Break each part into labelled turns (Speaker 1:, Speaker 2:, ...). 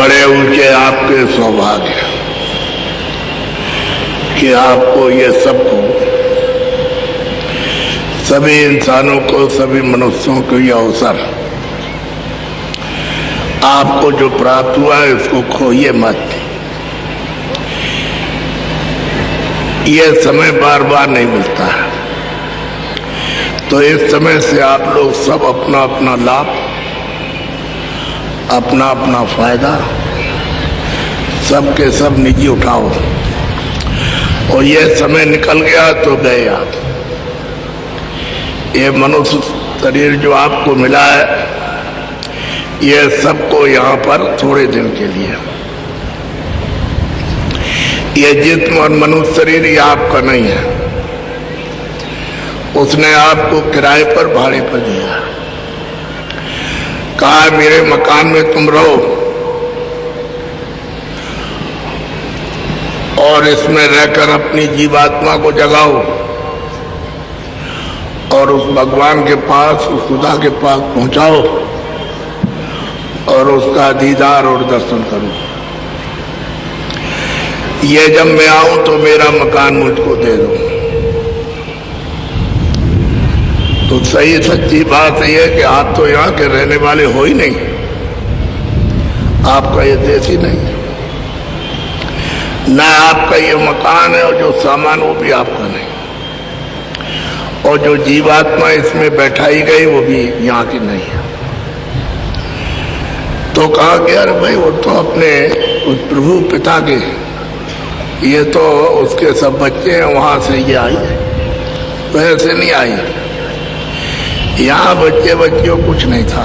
Speaker 1: बड़े ऊंचे आपके सौभाग्य कि आपको ये सबको, सभी इंसानों को, सभी मनुष्यों को ये अवसर आपको जो प्राप्त हुआ है इसको खोइए मत। ये समय बार बार नहीं मिलता है, तो इस समय से आप लोग सब अपना अपना लाभ, अपना अपना फायदा सबके सब निजी उठाओ। और ये समय निकल गया तो गए आप। ये मनुष्य शरीर जो आपको मिला है ये सबको यहाँ पर थोड़े दिन के लिए, ये जिस्म और मनुष्य शरीर ये आपका नहीं है, उसने आपको किराए पर, भाड़े पर दिया। कहा मेरे मकान में तुम रहो और इसमें रहकर अपनी जीवात्मा को जगाओ और उस भगवान के पास, उस खुदा के पास पहुंचाओ और उसका दीदार और दर्शन करो। ये जब मैं आऊं तो मेरा मकान मुझको दे दो। तो सही सच्ची बात यह है कि आप तो यहाँ के रहने वाले हो ही नहीं, आपका ये देश ही नहीं, ना आपका ये मकान है, और जो सामान वो भी आपका नहीं, और जो जीवात्मा इसमें बैठाई गई वो भी यहाँ की नहीं है। तो कहा कि अरे भाई वो तो अपने उस प्रभु पिता के, ये तो उसके सब बच्चे हैं, वहां से ये आई है, तो ऐसे नहीं आई। यहाँ बच्चे बच्चियों कुछ नहीं था,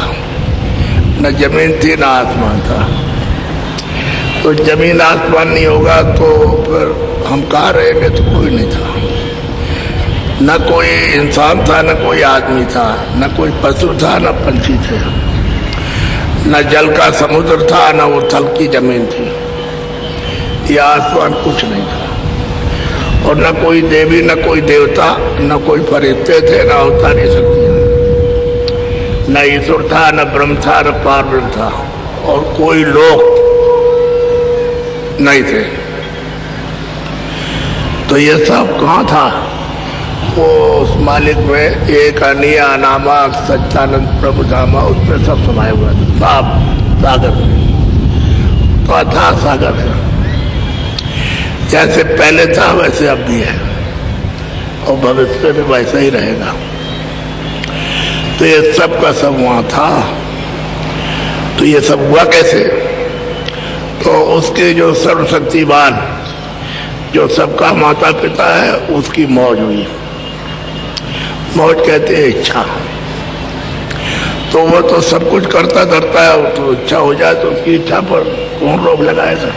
Speaker 1: न जमीन थी न आसमान था। तो जमीन आसमान नहीं होगा तो फिर हम कहाँ रहेंगे? तो कोई नहीं था, न कोई इंसान था, न कोई आदमी था, न कोई पशु था, न पंछी थे, न जल का समुद्र था, न वो थल की जमीन थी। यह आसमान कुछ नहीं था, और न कोई देवी, न कोई देवता, न कोई फरिश्ते थे, न अवतारी शक्तियां, न ईश्वर था, न ब्रह्म था, न पारब्रह्म था, और कोई लोग नहीं थे। तो ये सब कहाँ था? वो उस मालिक में एक अनिया नामक सच्चानंद प्रभु धामा, उसमें सब समाये हुआ था, सब सागर में। तो अथाह सागर है, जैसे पहले था वैसे अब भी है, और भविष्य में वैसा ही रहेगा। तो ये सब का सब वहाँ था। तो ये सब हुआ कैसे? तो उसके जो सर्वशक्तिवान, जो सबका माता पिता है, उसकी मौज हुई। मौज कहते हैं इच्छा। तो वो तो सब कुछ करता धरता है, तो इच्छा हो जाए तो उसकी इच्छा पर कौन रोक लगाएगा?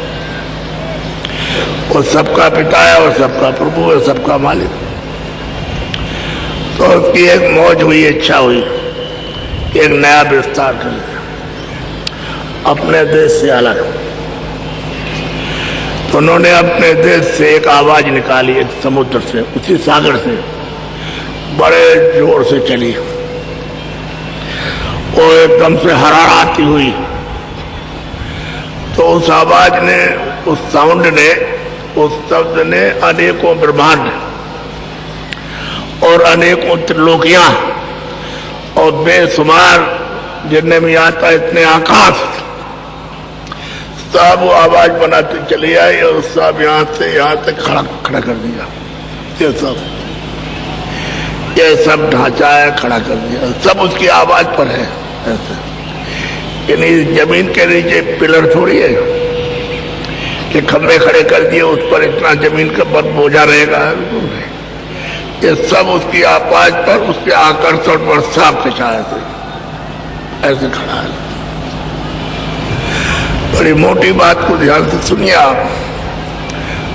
Speaker 1: वो सबका पिता है और सबका प्रभु है, सबका मालिक। तो उसकी एक मौज हुई, इच्छा हुई, एक नया विस्तार कर लिया अपने देश से अलग। तो उन्होंने अपने देश से एक आवाज निकाली, एक समुद्र से, उसी सागर से बड़े जोर से चली, और एकदम से हराराती हुई। तो उस आवाज ने, उस साउंड ने, उस शब्द ने अनेकों ब्रह्मांड और अनेकों त्रिलोकियां और बेशुमार जितने भी आता इतने आकाश, सब आवाज बनाती चली आई, और सब यहाँ से यहाँ तक खड़ा कर दिया। ये सब ढांचा है, खड़ा कर दिया, सब उसकी आवाज पर है। ऐसे यानी जमीन के नीचे पिलर थोड़ी है कि खंभे खड़े कर दिए, उस पर इतना जमीन का पर बोझा रहेगा। ये सब उसकी आवाज पर, उसके आकर्षण पर साफ खिंचाया थे, ऐसे खड़ा है। बड़ी मोटी बात को ध्यान से सुनिए आप।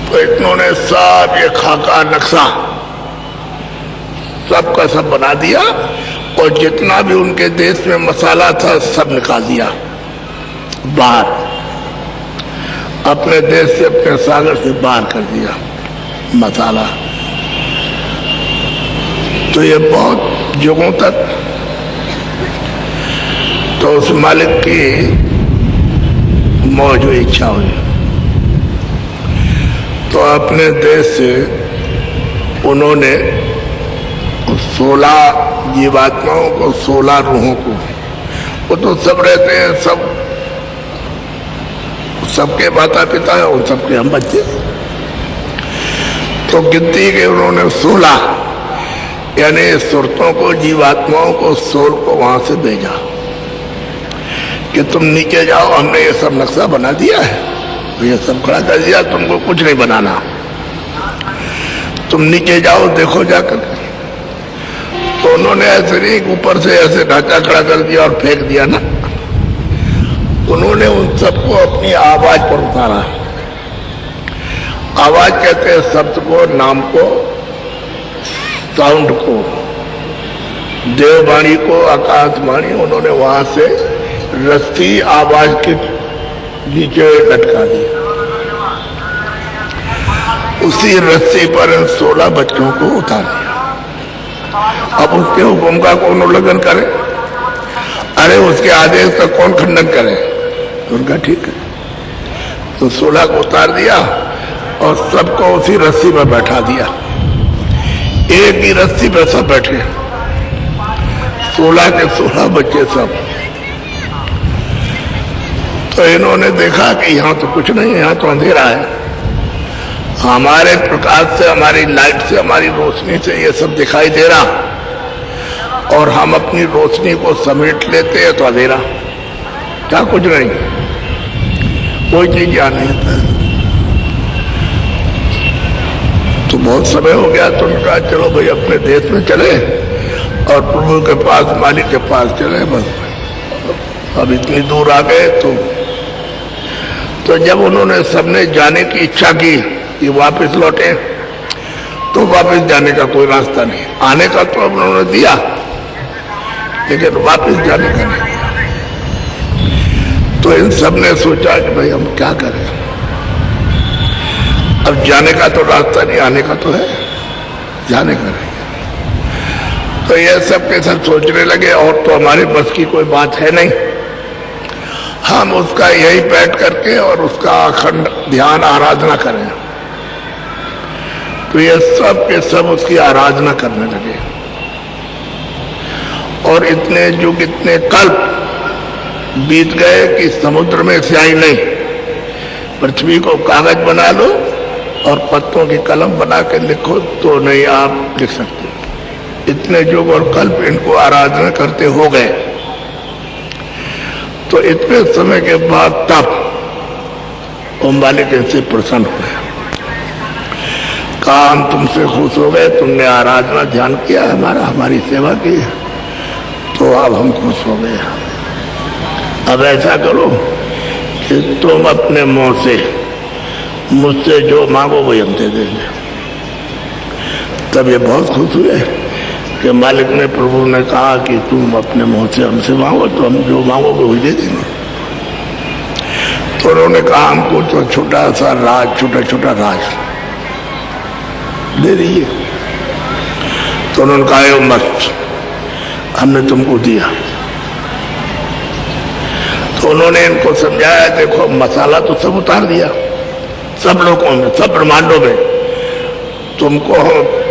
Speaker 1: तो इन्होंने सब ये खाका नक्शा सब का सब बना दिया, और जितना भी उनके देश में मसाला था सब निकाल दिया बाहर, अपने देश से, अपने सागर से बाहर कर दिया मसाला। तो ये बहुत युगों तक तो उस मालिक की मौज हुई, इच्छा हुई। तो अपने देश से उन्होंने 16 जीवात्माओं को, 16 रूहों को, वो तो सब रहते हैं, सबके माता पिता है, उन सबके हम बच्चे। तो गिनती के उन्होंने 16 यानी सुरतों को, जीवात्माओं को, सोल को वहां से भेजा कि तुम नीचे जाओ, हमने ये सब नक्शा बना दिया है, ये सब खड़ा कर दिया, तुमको कुछ नहीं बनाना, तुम नीचे जाओ, देखो जाकर। तो उन्होंने ऐसे नहीं ऊपर से ऐसे ढांचा खड़ा कर दिया और फेंक दिया ना, उन्होंने उन सबको अपनी आवाज पर उतारा। आवाज कहते हैं शब्द को, नाम को, साउंड को, देववाणी को, आकाशवाणी। उन्होंने वहां से रस्सी आवाज के नीचे लटका दी, उसी रस्सी पर 16 बच्चों को उतार दिया। अब उसके हुक्म का कौन उल्लंघन करे? अरे उसके आदेश का कौन खंडन करे? उनका ठीक है। तो 16 को उतार दिया और सबको उसी रस्सी पर बैठा दिया, एक ही रस्सी पर सब बैठे, 16 के 16 बच्चे सब। तो इन्होंने देखा कि यहाँ तो कुछ नहीं है, यहाँ तो अंधेरा है, हमारे प्रकाश से, हमारी लाइट से, हमारी रोशनी से ये सब दिखाई दे रहा, और हम अपनी रोशनी को समेट लेते हैं तो अंधेरा, क्या कुछ नहीं, कोई चीज यहाँ नहीं था। तो बहुत समय हो गया, तो उन्होंने कहा चलो भाई अपने देश में चले और प्रभु के पास, मालिक के पास चले। बस अब इतनी दूर आ गए। तो जब उन्होंने सबने जाने की इच्छा की कि वापस लौटे, तो वापस जाने का कोई रास्ता नहीं। आने का तो उन्होंने दिया, लेकिन वापस जाने का नहीं दिया। तो इन सब ने सोचा कि भाई हम क्या करें, अब जाने का तो रास्ता नहीं, आने का तो है, जाने का नहीं। तो ये सब के सब सोचने लगे, और तो हमारे बस की कोई बात है नहीं, हम उसका यही बैठ करके और उसका अखंड ध्यान आराधना करें। तो ये सब के सब उसकी आराधना करने लगे, और इतने युग, इतने कल्प बीत गए कि समुद्र में स्याही नहीं, पृथ्वी को कागज बना लो और पत्तों की कलम बना के लिखो तो नहीं आप लिख सकते। इतने युग और कल्प इनको आराधना करते हो गए। तो इतने समय के बाद तब ओम मालिक इनसे प्रसन्न हुए, कहा हम तुमसे खुश हो गए, तुमने आराधना ध्यान किया हमारा, हमारी सेवा की, तो अब हम खुश हो गए। अब ऐसा करो कि तुम अपने मुंह से मुझसे जो मांगो वही हम दे देंगे। तब ये बहुत खुश हुए कि मालिक ने, प्रभु ने कहा कि तुम अपने मुंह से हमसे मांगो तो हम जो मांगोगे वही दे देंगे। तो उन्होंने कहा हमको तो छोटा सा राज, छोटा छोटा राज दे दीजिए। तो उन्होंने कहा मस्त, हमने तुमको दिया। तो उन्होंने इनको समझाया, देखो मसाला तो सब उतार दिया, सब लोगों में, सब ब्रह्मांडों में, तुमको